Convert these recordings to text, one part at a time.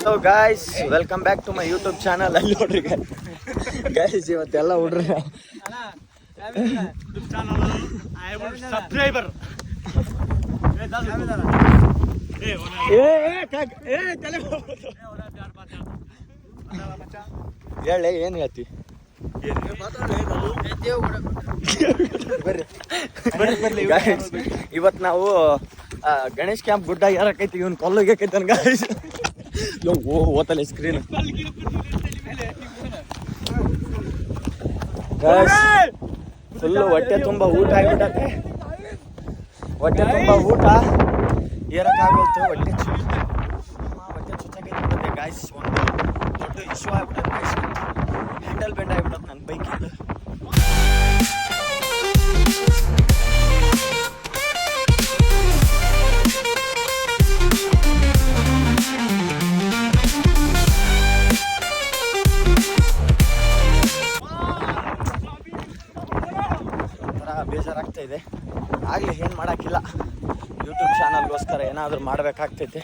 So guys welcome back to my YouTube channel. ಅಲ್ಲಿ ನೋಡ್ರಿ guys ಇವತ್ತೆಲ್ಲ ಹುಡ್ರಿ ಸಬ್ಸ್ಕ್ರೈಬರ್ ಹೇಳಿ ಏನು ಹೇಳ್ತಿ ಇವತ್ತು ನಾವು ಗಣೇಶ್ ಕ್ಯಾಂಪ್ ಗುಡ್ಡ ಯಾರಕೈತಿ ಇವನ್ ಕೊಲ್ಲೋಗೈತಿ ಗಾಯ್ಸ್. ಓತಲ್ಲ ಸ್ಕ್ರೀನ್ ಫುಲ್ಲು ಹೊಟ್ಟೆ ತುಂಬ ಊಟ ಆಗಿಬಿಟ್ಟೆ. ಹೊಟ್ಟೆ ತುಂಬ ಊಟ ಏರಕ್ಕಾಗೋಯ್ತು. ಹೊಟ್ಟೆ ಚುಚ್ಚಾಗೈತೆ ಗಾಯ್ಸ್. ಒಂದು ದೊಡ್ಡ ಇಶ್ಯೂ ಆಗ್ಬಿಟ್ಟೆ ಗಾಯ್ಸ್. ಹ್ಯಾಂಡಲ್ ಬೆಂಡ್ ಆಗಿಬಿಟ್ಟೆ ನನ್ನ ಬೈಕಿಂದು. ಬೇಜಾರಾಗ್ತಾ ಇದೆ. ಆಗಲಿ ಏನು ಮಾಡೋಕ್ಕಿಲ್ಲ, ಯೂಟ್ಯೂಬ್ ಚಾನಲ್ಗೋಸ್ಕರ ಏನಾದರೂ ಮಾಡಬೇಕಾಗ್ತೈತೆ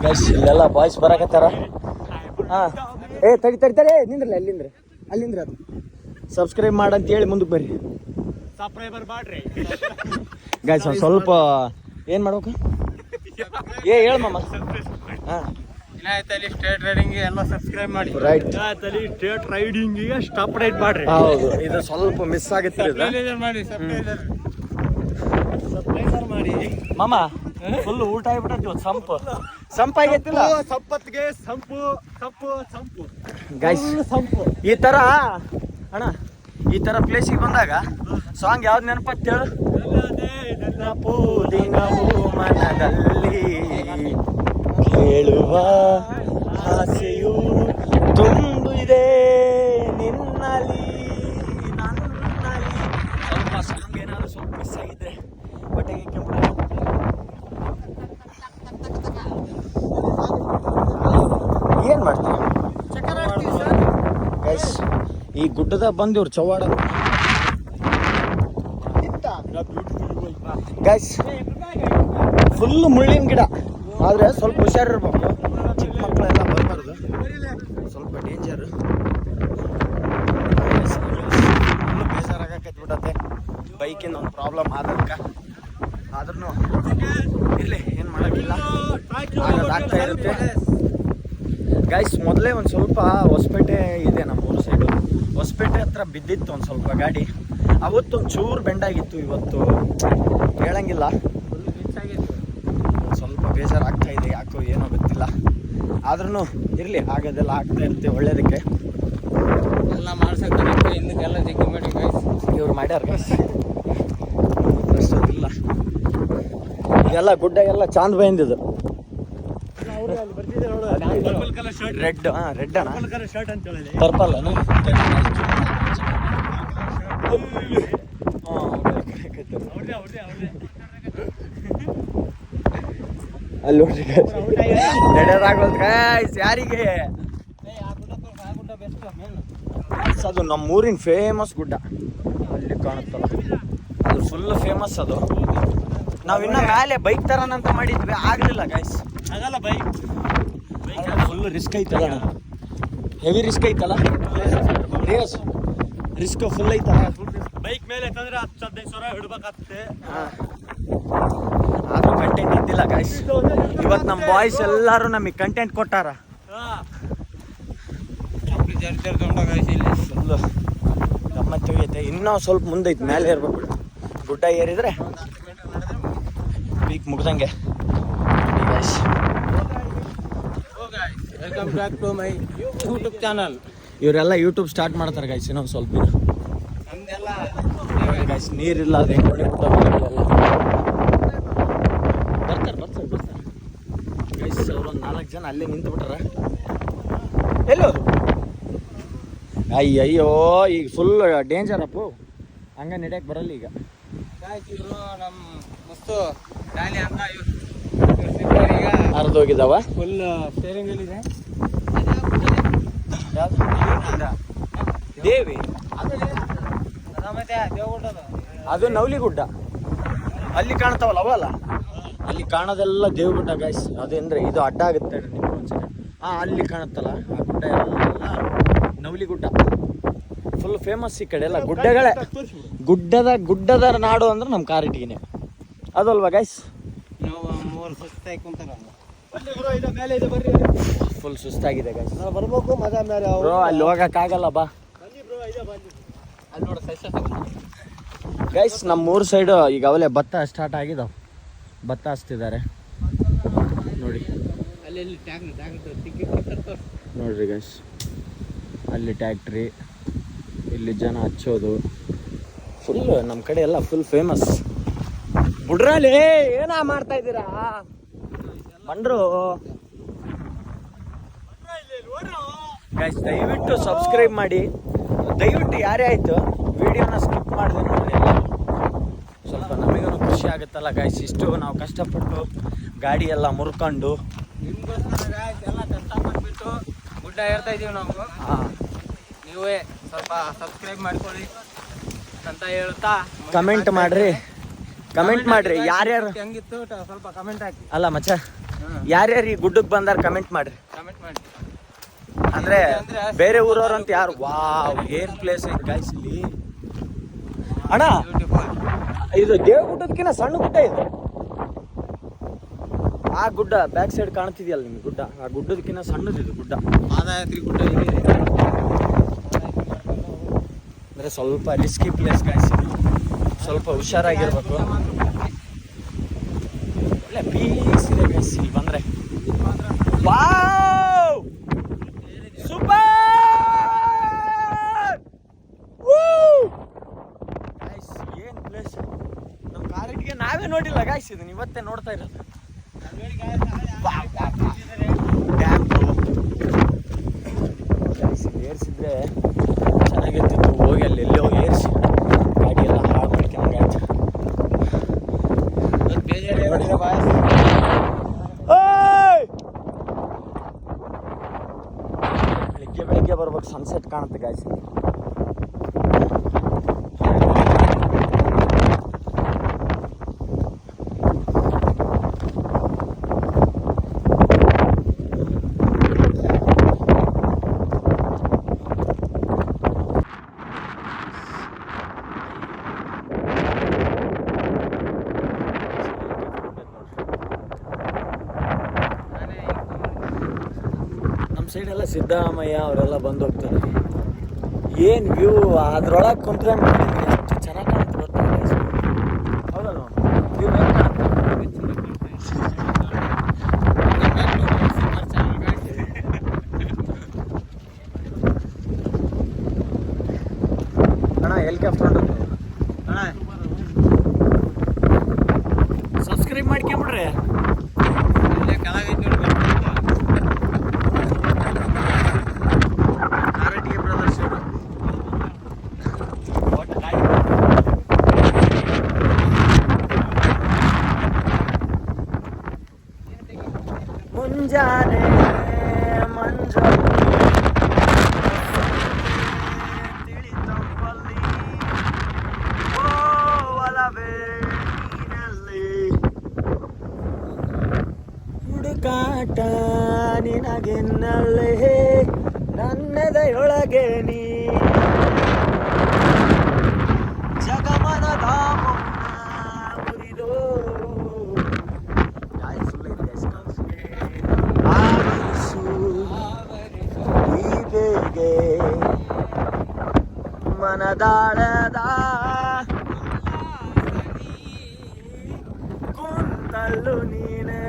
ಗೈಸ್. ಇಲ್ಲೆಲ್ಲ ಬಾಯ್ಸ್ ಬರಕತ್ತಾರ. ಹಾಂ ತಡಿ ನಿಂದ್ರಲ್ಲ ಅಲ್ಲಿಂದ್ರೆ ಅದು ಸಬ್ಸ್ಕ್ರೈಬ್ ಮಾಡಂತೇಳಿ ಮುಂದಕ್ಕೆ ಬರ್ರಿ. ಸಬ್ಸ್ಕ್ರೈಬರ್ ಮಾಡ್ರಿ ಗೈಸ್. ಸ್ವಲ್ಪ ಏನು ಮಾಡ್ಬೇಕು ಹೇಳಮ್ಮ. ಹಾಂ ಸ್ಟೇಟ್ ರೈಡಿಂಗ್ ಎಲ್ಲ ಸಬ್ಸ್ಕ್ರೈಬ್ ಮಾಡಿ. ರೈಟ್. ಸ್ಟೇಟ್ ರೈಡಿಂಗಿಗೆ ಸ್ಟಾಪ್ ರೈಡ್ ಮಾಡ್ರಿ. ಹೌದು, ಇದು ಸ್ವಲ್ಪ ಮಿಸ್ ಆಗುತ್ತೆ ಮಾಡಿ. ಸಬ್ಸ್ಕ್ರೈಬರ್ ಮಾಡಿ ಮಾಮ. ಫುಲ್ ಊಟ ಆಗಿಬಿಟ್ಟು ಸಂಪಾಗೈತಿಲ್ಲ. ಸಂಪತ್ತಿಗೆ ಸಂಪು ಗೈಸ್ ಈ ಥರ ಅಣ್ಣ, ಈ ಥರ ಪ್ಲೇಸಿಗೆ ಬಂದಾಗ ಸಾಂಗ್ ಯಾವ್ದು ನೆನಪತ್ತು ಹೇಳು. ಪೂದಿನವು ಮನದಲ್ಲಿ ಹೇಳುವ ಆಸೆಯು ತುಂಬಿದೆ ನಿನ್ನಲ್ಲಿ ನನ್ನಲ್ಲಿ. ಸ್ವಲ್ಪ ಸಾಂಗ್ ಏನಾದ್ರು ಸ್ವಲ್ಪ ಮಿಸ್ ಆಗಿದ್ರೆ ಹೊಟ್ಟೆಗೆ ಕೆಂಪು. ಏನು ಮಾಡ್ತೀವಿ ಗೈಸ್? ಈ ಗುಡ್ಡದಾಗ ಬಂದು ಇವ್ರು ಚವಾಡ ಗೈಸ್. ಫುಲ್ಲು ಮುಳ್ಳಿನ ಗಿಡ, ಆದರೆ ಸ್ವಲ್ಪ ಹುಷಾರಿರ್ಬೇಕು. ಚಿಕ್ಕ ಮಕ್ಕಳೆಲ್ಲ ಬರಬಾರ್ದು, ಸ್ವಲ್ಪ ಡೇಂಜರು. ಫುಲ್ಲು ಬೇಜಾರಾಗಕೈತಿ ಬಿಡತ್ತೆ ಬೈಕಿಂದ ಒಂದು ಪ್ರಾಬ್ಲಮ್ ಆದಕ್ಕೆ. ಆದ್ರೂ ಇರಲಿ, ಏನು ಮಾಡೋಕ್ಕಿಲ್ಲ, ಆಗೋದಾಗ್ತಾ ಇರುತ್ತೆ ಗೈಸ್. ಮೊದಲೇ ಒಂದು ಸ್ವಲ್ಪ ಹೊಸಪೇಟೆ ಇದೆ ನಮ್ಮೂರು ಸೈಡು. ಹೊಸಪೇಟೆ ಹತ್ರ ಬಿದ್ದಿತ್ತು ಒಂದು ಸ್ವಲ್ಪ ಗಾಡಿ. ಅವತ್ತೊಂದು ಚೂರು ಬೆಂಡಾಗಿತ್ತು, ಇವತ್ತು ಹೇಳಂಗಿಲ್ಲ. ಸ್ವಲ್ಪ ಬೇಜಾರಾಗ್ತಾ ಇದೆ, ಯಾಕೋ ಏನೋ ಗೊತ್ತಿಲ್ಲ. ಆದ್ರೂ ಇರಲಿ, ಆಗೋದೆಲ್ಲ ಆಗ್ತಾ ಇರುತ್ತೆ ಒಳ್ಳೇದಕ್ಕೆ. ಎಲ್ಲ ಮಾಡ್ಸಕ್ಕೆ ಹಿಂದಕ್ಕೆಲ್ಲ ಜಿಗ್ಗಿ ಮಾಡಿ ಗೈಸ್. ಇವ್ರು ಮಾಡ್ಯಾರ ಗೈಸ್, ಅಷ್ಟೊಂದಿಲ್ಲ. ಇದೆಲ್ಲ ಗುಡ್ಡ ಎಲ್ಲ ಚಾಂದ್ ಬೈಂದಿದ್ದು. ರೆಡ್. ರೆಡ್ ಅಣ್ಣ, ಪರ್ಪಲ್ ಅಣ್ಣ. ಅಲ್ಲಿ ನೋಡ್ರಿ ನಡೆಯೋದಾಗೋದು ಗೈಸ್. ಯಾರಿಗೆ ಅದು ನಮ್ಮೂರಿನ ಫೇಮಸ್ ಗುಡ್ಡ ಅಲ್ಲಿ ಕಾಣುತ್ತಲ್ಲ, ಅದು ಫುಲ್ ಫೇಮಸ್. ಅದು ನಾವಿನ್ನ ಮೇಲೆ ಬೈಕ್ ತರೋಣಂತ ಮಾಡಿದ್ವಿ, ಆಗಲಿಲ್ಲ ಗೈಸ್. ಆಗಲ್ಲ ಬೈಕ್ ಫುಲ್ ರಿಸ್ಕ್ ಐತಲ್ಲ, ಹೆವಿ ರಿಸ್ಕ್ ಐತಲ್ಲ. ರಿಸ್ಕ್ ಫುಲ್ ಐತಲ್ಲ ಬೈಕ್ ಮೇಲೆ ತಂದ್ರೆ 10-15 ಸಾವಿರ ಹಿಡ್ಬೇಕಾಗ್ತದೆ. ಆದ್ರೂ ಕಂಟೆಂಟ್ ಇದ್ದಿಲ್ಲ ಗೈಸ್. ಇವತ್ತು ನಮ್ಮ ಬಾಯ್ಸ್ ಎಲ್ಲರೂ ನಮಗೆ ಕಂಟೆಂಟ್ ಕೊಟ್ಟಾರ. ಫುಲ್ಲು ಗಮ್ಮತ್ತು ಐತೆ. ಇನ್ನೂ ಸ್ವಲ್ಪ ಮುಂದೆ ಐತೆ, ಮೇಲೆ ಇರ್ಬೇಕು. ಗುಡ್ಡ ಏರಿದ್ರೆ ಪೀಕ್ ಮುಗ್ದಂಗೆ guys. Welcome back to my YouTube channel. ಇವರೆಲ್ಲ ಯೂಟ್ಯೂಬ್ ಸ್ಟಾರ್ಟ್ ಮಾಡ್ತಾರೆ ಗೈಸ್ ಇನ್ನೊಂದು ಸ್ವಲ್ಪ ದಿನ. ನಮ್ದೆಲ್ಲ ಗೈಸ್ ನೀರಿಲ್ಲ, ಅದು ಹೆಂಗೆ ಬರ್ತಾರೆ ಗೈಸ್. ಅವ್ರೊಂದು 4 ಜನ ಅಲ್ಲೇ ನಿಂತು ಬಿಟ್ಟಾರ. ಎಲ್ಲೋದು? ಅಯ್ಯಯ್ಯೋ, ಈಗ ಫುಲ್ ಡೇಂಜರ್ ಅಪ್ಪು, ಹಂಗೆ ನಡೆಯಕ್ಕೆ ಬರಲ್ಲ ಈಗ. ಇವರು ನಮ್ಮ ಮಸ್ತು ಗಾಲಿ ಅಂತ ಈಗ ಹರಿದೋಗಿದ್ದಾವ. ಫುಲ್ ಸ್ಟೇರಿಂಗ್ ಇದೆ. ದೇವಿ ಮತ್ತೆ ದೇವಗುಡ್ಡ ಅದು ನವಲಿ ಗುಡ್ಡ ಅಲ್ಲಿ ಕಾಣ್ತಾವಲ್ಲ ಅವಲ್ಲ. ಅಲ್ಲಿ ಕಾಣೋದೆಲ್ಲ ದೇವಗುಡ್ಡ ಗೈಸ್. ಅದಂದ್ರೆ ಇದು ಅಡ್ಡ ಆಗುತ್ತೆ ನಿಮ್ಗೆ ಒಂದ್ಸಲ. ಅಲ್ಲಿ ಕಾಣುತ್ತಲ್ಲ ಆ ಗುಡ್ಡ ಎಲ್ಲ ನವಲಿ ಗುಡ್ಡ. ಫುಲ್ ಫೇಮಸ್ ಈ ಕಡೆ ಎಲ್ಲ ಗುಡ್ಡಗಳೇ. ಗುಡ್ಡದ ನಾಡು ಅಂದ್ರೆ ನಮ್ಮ ಕಾರಟಗಿನೇ ಅದಲ್ವಾ ಗೈಸ್. ಫುಲ್ ಸುಸ್ತಾಗಿದೆ ಗೈಸ್. ಬರ್ಬೇಕು ಮಜಾ ಮೇಲೆ ಬ್ರೋ ಅಲ್ಲಿ ಹೋಗಕ್ಕಾಗಲ್ಲ ಬಾ ಗೈಸ್. ನಮ್ಮ ಊರ್ ಸೈಡು ಈಗ ಅವಲೇ ಭತ್ತ ಸ್ಟಾರ್ಟ್ ಆಗಿದಾವ. ಭತ್ತ ಹಚ್ತಿದ್ದಾರೆ ನೋಡಿ. ನೋಡ್ರಿ ಗೈಸ್, ಅಲ್ಲಿ ಟ್ಯಾಕ್ಟ್ರಿ, ಇಲ್ಲಿ ಜನ ಹಚ್ಚೋದು. ಫುಲ್ ನಮ್ಮ ಕಡೆ ಎಲ್ಲ ಫುಲ್ ಫೇಮಸ್. ಬುಡ್ರಲ್ಲಿ ಏನ ಮಾಡ್ತಾ ಇದ್ದೀರಾ ಬಂಡ್ರು ಗೈಸ್? ದಯವಿಟ್ಟು ಸಬ್ಸ್ಕ್ರೈಬ್ ಮಾಡಿ. ದಯವಿಟ್ಟು ಯಾರೇ ಆಯ್ತು ವಿಡಿಯೋನ ಸ್ಕಿಪ್ ಮಾಡಿದೆ ನೋಡಿ. ಸ್ವಲ್ಪ ನಮಗೂ ಖುಷಿ ಆಗುತ್ತಲ್ಲ ಗೈಸ್. ಇಷ್ಟು ನಾವು ಕಷ್ಟಪಟ್ಟು ಗಾಡಿ ಎಲ್ಲ ಮುರ್ಕೊಂಡು ಎಲ್ಲ ಕಷ್ಟಪಟ್ಬಿಟ್ಟು ಗುಡ್ಡ ಏರ್ತಾ ಇದೀವಿ ನಾವು. ನೀವೇ ಸ್ವಲ್ಪ ಸಬ್ಸ್ಕ್ರೈಬ್ ಮಾಡ್ಕೊಳ್ಳಿ ಅಂತ ಹೇಳ್ತಾ ಕಮೆಂಟ್ ಮಾಡ್ರಿ ಯಾರ್ಯಾರು ಹೆಂಗಿತ್ತು ಸ್ವಲ್ಪ ಕಮೆಂಟ್ ಹಾಕಿ. ಅಲ್ಲ ಮಚ್ಚ, ಯಾರ್ಯಾರು ಈ ಗುಡ್ಡಕ್ಕೆ ಬಂದಾರ ಕಮೆಂಟ್ ಮಾಡ್ರಿ. ಅಂದ್ರೆ ಬೇರೆ ಊರವ್ರು ಅಂತ ಯಾರು. ವಾವ್, ಏನ್ ಪ್ಲೇಸ್ ಐತೆ ಗೈಸ್ ಇಲ್ಲಿ ಅಣ್ಣ. ಇದು ದೇವಗುಡ್ಡದಕ್ಕಿಂತ ಸಣ್ಣ ಗುಡ್ಡ ಇದು. ಆ ಗುಡ್ಡ ಬ್ಯಾಕ್ ಸೈಡ್ ಕಾಣ್ತಿದ್ಯಲ್ಲ ನಿಮ್ಗೆ ಗುಡ್ಡ, ಆ ಗುಡ್ಡದಕ್ಕಿಂತ ಸಣ್ಣದು ಇದು ಗುಡ್ಡ. ಪಾದಯಾತ್ರಿ ಗುಡ್ಡ ಅಂದ್ರೆ ಸ್ವಲ್ಪ ರಿಸ್ಕಿ ಪ್ಲೇಸ್ ಗೈಸ್. ಸ್ವಲ್ಪ ಹುಷಾರಾಗಿರ್ಬೇಕು. ಒಳ್ಳೆ ಪೀಸ್ ಇದೆ ಗೈಸ್ ಇಲ್ಲಿ ಬಂದ್ರೆ. Wow super guys. ಏನ್ ಪ್ಲೇಸ್ ನಮ್ಮ ಕಾರಟಿಗೆ ನಾವೇ ನೋಡಿಲ್ಲ ಗೈಸ್. ಇದನ್ನ ಇವತ್ತೇ ನೋಡ್ತಾ ಇರೋದು. ಡ್ಯಾಮ್ ಗೈಸ್, ಏರ್ಸಿದ್ರೆ ಚೆನ್ನಾಗಿರ್ತಿತ್ತು. ಹೋಗಿ ಅಲ್ಲಿ ಎಲ್ಲೋ ಏರ್ಸಿ ಗಾಡಿ ಎಲ್ಲ ಹಾಳು ಮಾಡ್ಕೊಂಡಾಯ್ತು. ಬೆಳಿಗ್ಗೆ ಬರ್ಬೇಕು, ಸನ್ಸೆಟ್ ಕಾಣುತ್ತೆ ಗಾಯ್ಸ್. ಸೈಡ್ ಎಲ್ಲ ಸಿದ್ದರಾಮಯ್ಯ ಅವರೆಲ್ಲ ಬಂದು ಹೋಗ್ತಾರೆ. ಏನು ವ್ಯೂ ಅದ್ರೊಳಗೆ ಕುಂತ್ಕೊಂಡು ಎಷ್ಟು ಚೆನ್ನಾಗಿ ಕಾಣುತ್ತೆ ಗೊತ್ತಾ ಗೈಸ್. ಹೌದಲ್ವ? ವ್ಯೂ ಏನು ಕಾಣುತ್ತೆ ಅಣ್ಣ. ಹೆಲಿಕಾಪ್ಟರ್ ಅಣ್ಣ, ಸಬ್ಸ್ಕ್ರೈಬ್ ಮಾಡ್ಕೊಂಬಿಡ್ರಿ. ಮುಂಜಾನೆ ಮಂಜಲ್ಲಿ ತಿಳಿತಂಬಲ್ಲಿ ಒಲವೇ ನೀನಲ್ಲಿ ಹುಡುಕಾಟ ನಿನಗೆನ್ನಲ್ಲೇ ನನ್ನೆದೆಯೊಳಗೆ ನೀ ಜಗಮನದ ಮುರಿದೋ ಮನದಾಳದ ಕುಂತಲ್ಲು ನೀನೆ